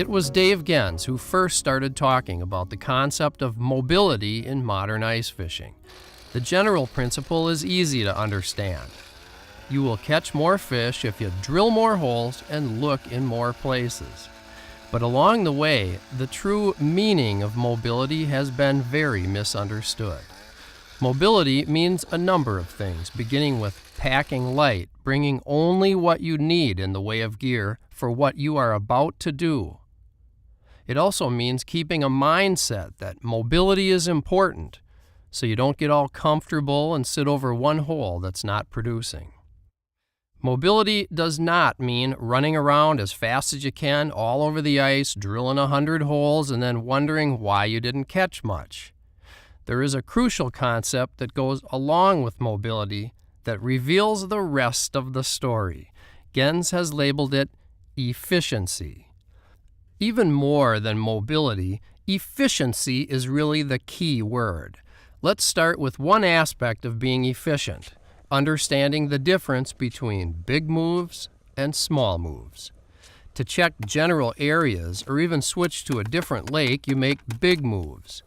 It was Dave Genz who first started talking about the concept of mobility in modern ice fishing. The general principle is easy to understand. You will catch more fish if you drill more holes and look in more places. But along the way, the true meaning of mobility has been very misunderstood. Mobility means a number of things, beginning with packing light, bringing only what you need in the way of gear for what you are about to do. It also means keeping a mindset that mobility is important, so you don't get all comfortable and sit over one hole that's not producing. Mobility does not mean running around as fast as you can all over the ice, drilling 100 holes, and then wondering why you didn't catch much. There is a crucial concept that goes along with mobility that reveals the rest of the story. Genz has labeled it efficiency. Even more than mobility, efficiency is really the key word. Let's start with one aspect of being efficient, understanding the difference between big moves and small moves. To check general areas or even switch to a different lake, you make big moves.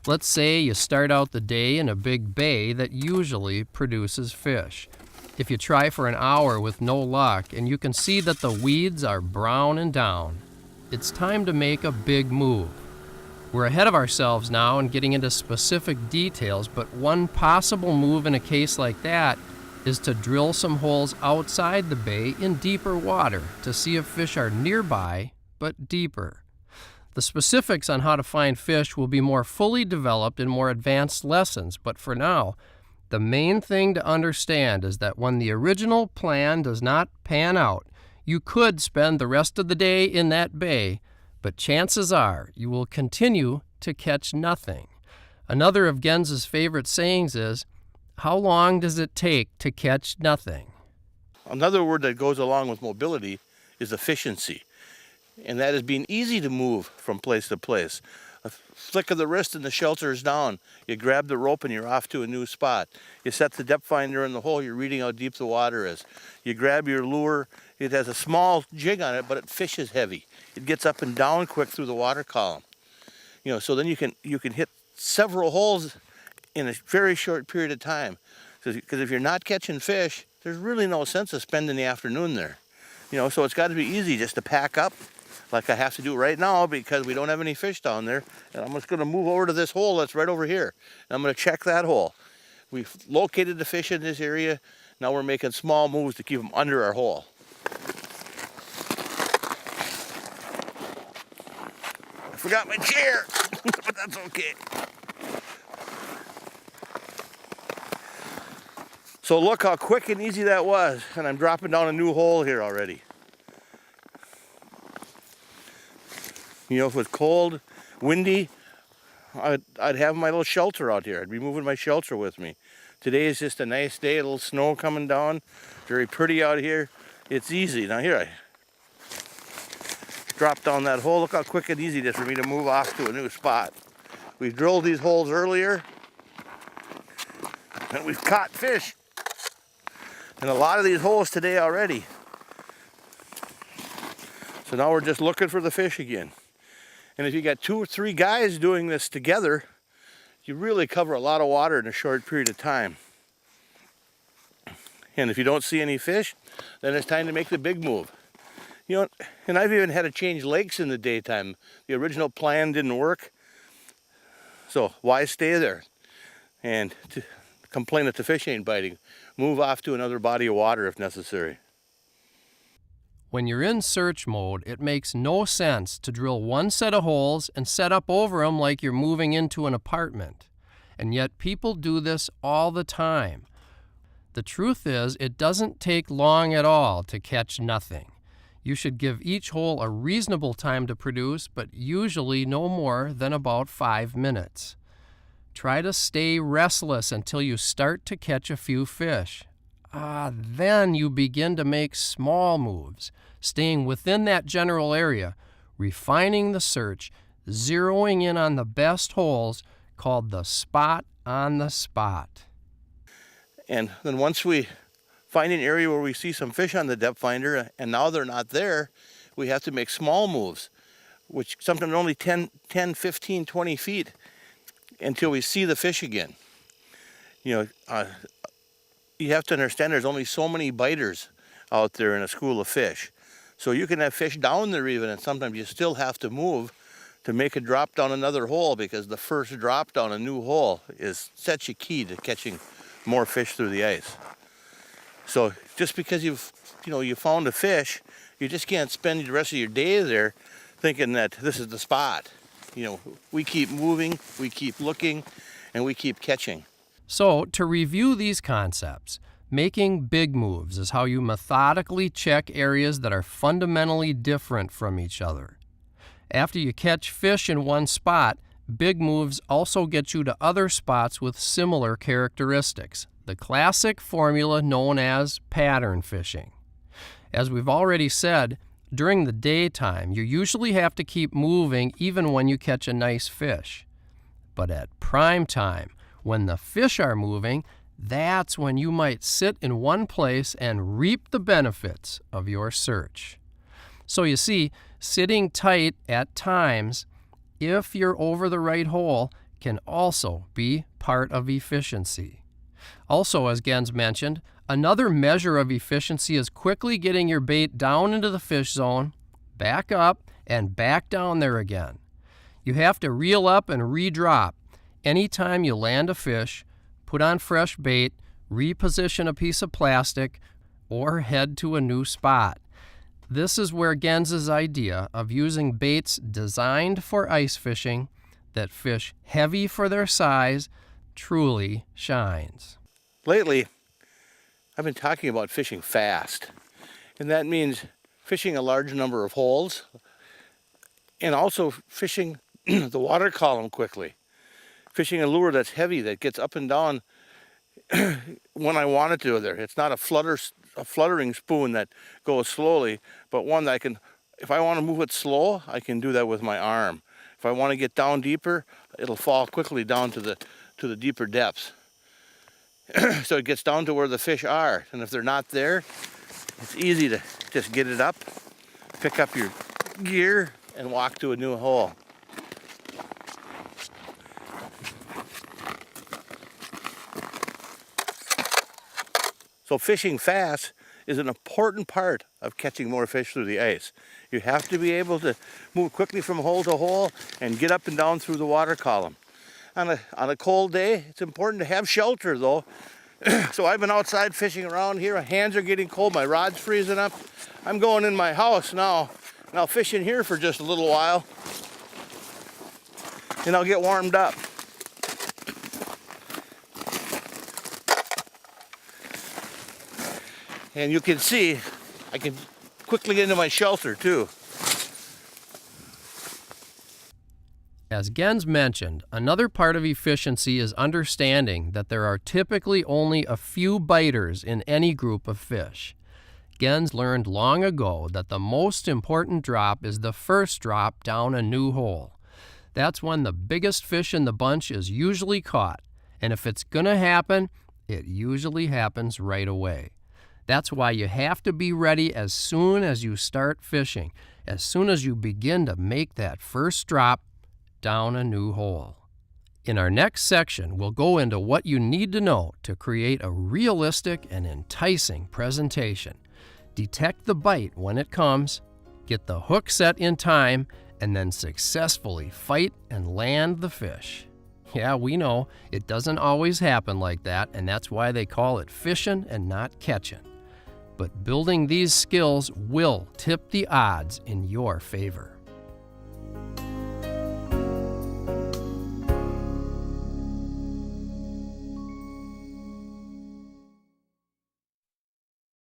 Let's say you start out the day in a big bay that usually produces fish. If you try for an hour with no luck and you can see that the weeds are brown and down, it's time to make a big move. We're ahead of ourselves now and getting into specific details, but one possible move in a case like that is to drill some holes outside the bay in deeper water to see if fish are nearby but deeper. The specifics on how to find fish will be more fully developed in more advanced lessons, but for now, the main thing to understand is that when the original plan does not pan out, you could spend the rest of the day in that bay, but chances are you will continue to catch nothing. Another of Genz's favorite sayings is, "How long does it take to catch nothing?" Another word that goes along with mobility is efficiency, and that is being easy to move from place to place. A flick of the wrist and the shelter is down. You grab the rope and you're off to a new spot. You set the depth finder in the hole, you're reading how deep the water is. You grab your lure, it has a small jig on it, but it fishes heavy. It gets up and down quick through the water column. So then you can hit several holes in a very short period of time. Because if you're not catching fish, there's really no sense of spending the afternoon there. So it's got to be easy just to pack up, like I have to do right now because we don't have any fish down there. And I'm just going to move over to this hole that's right over here. And I'm going to check that hole. We've located the fish in this area. Now we're making small moves to keep them under our hole. I forgot my chair, but that's okay. So look how quick and easy that was. And I'm dropping down a new hole here already. If it was cold, windy, I'd have my little shelter out here. I'd be moving my shelter with me. Today is just a nice day, a little snow coming down. Very pretty out here. It's easy. Now here I drop down that hole. Look how quick and easy it is for me to move off to a new spot. We drilled these holes earlier and we've caught fish in a lot of these holes today already. So now we're just looking for the fish again. And if you got 2 or 3 guys doing this together, you really cover a lot of water in a short period of time. And if you don't see any fish, then it's time to make the big move. And I've even had to change lakes in the daytime. The original plan didn't work. So why stay there and to complain that the fish ain't biting? Move off to another body of water if necessary. When you're in search mode, it makes no sense to drill one set of holes and set up over them like you're moving into an apartment. And yet people do this all the time. The truth is, it doesn't take long at all to catch nothing. You should give each hole a reasonable time to produce, but usually no more than about 5 minutes. Try to stay restless until you start to catch a few fish. Then you begin to make small moves, staying within that general area, refining the search, zeroing in on the best holes, called the spot on the spot. And then once we find an area where we see some fish on the depth finder and now they're not there, we have to make small moves. which sometimes only 10, 15, 20 feet until we see the fish again. You have to understand there's only so many biters out there in a school of fish. So you can have fish down there even, and sometimes you still have to move to make a drop down another hole, because the first drop down a new hole is such a key to catching more fish through the ice. So just because you found a fish, you just can't spend the rest of your day there thinking that this is the spot. We keep moving, we keep looking, and we keep catching. So, to review these concepts, making big moves is how you methodically check areas that are fundamentally different from each other. After you catch fish in one spot, big moves also get you to other spots with similar characteristics, the classic formula known as pattern fishing. As we've already said, during the daytime, you usually have to keep moving even when you catch a nice fish. But at prime time, when the fish are moving, that's when you might sit in one place and reap the benefits of your search. So you see, sitting tight at times, if you're over the right hole, can also be part of efficiency. Also, as Gens mentioned, another measure of efficiency is quickly getting your bait down into the fish zone, back up, and back down there again. You have to reel up and re-drop. Anytime you land a fish, put on fresh bait, reposition a piece of plastic, or head to a new spot. This is where Gens's idea of using baits designed for ice fishing that fish heavy for their size truly shines. Lately, I've been talking about fishing fast, and that means fishing a large number of holes and also fishing the water column quickly. Fishing a lure that's heavy, that gets up and down when I want it to there. It's not a fluttering spoon that goes slowly, but one that if I want to move it slow, I can do that with my arm. If I want to get down deeper, it'll fall quickly down to the deeper depths. So it gets down to where the fish are, and if they're not there, it's easy to just get it up, pick up your gear, and walk to a new hole. So fishing fast is an important part of catching more fish through the ice. You have to be able to move quickly from hole to hole and get up and down through the water column. On a cold day, it's important to have shelter though. So I've been outside fishing around here. My hands are getting cold, my rod's freezing up. I'm going in my house now, and I'll fish in here for just a little while, and I'll get warmed up. And you can see, I can quickly get into my shelter too. As Gens mentioned, another part of efficiency is understanding that there are typically only a few biters in any group of fish. Gens learned long ago that the most important drop is the first drop down a new hole. That's when the biggest fish in the bunch is usually caught, and if it's gonna happen, it usually happens right away. That's why you have to be ready as soon as you start fishing, as soon as you begin to make that first drop down a new hole. In our next section, we'll go into what you need to know to create a realistic and enticing presentation. Detect the bite when it comes, get the hook set in time, and then successfully fight and land the fish. Yeah, we know, it doesn't always happen like that, and that's why they call it fishing and not catching. But building these skills will tip the odds in your favor.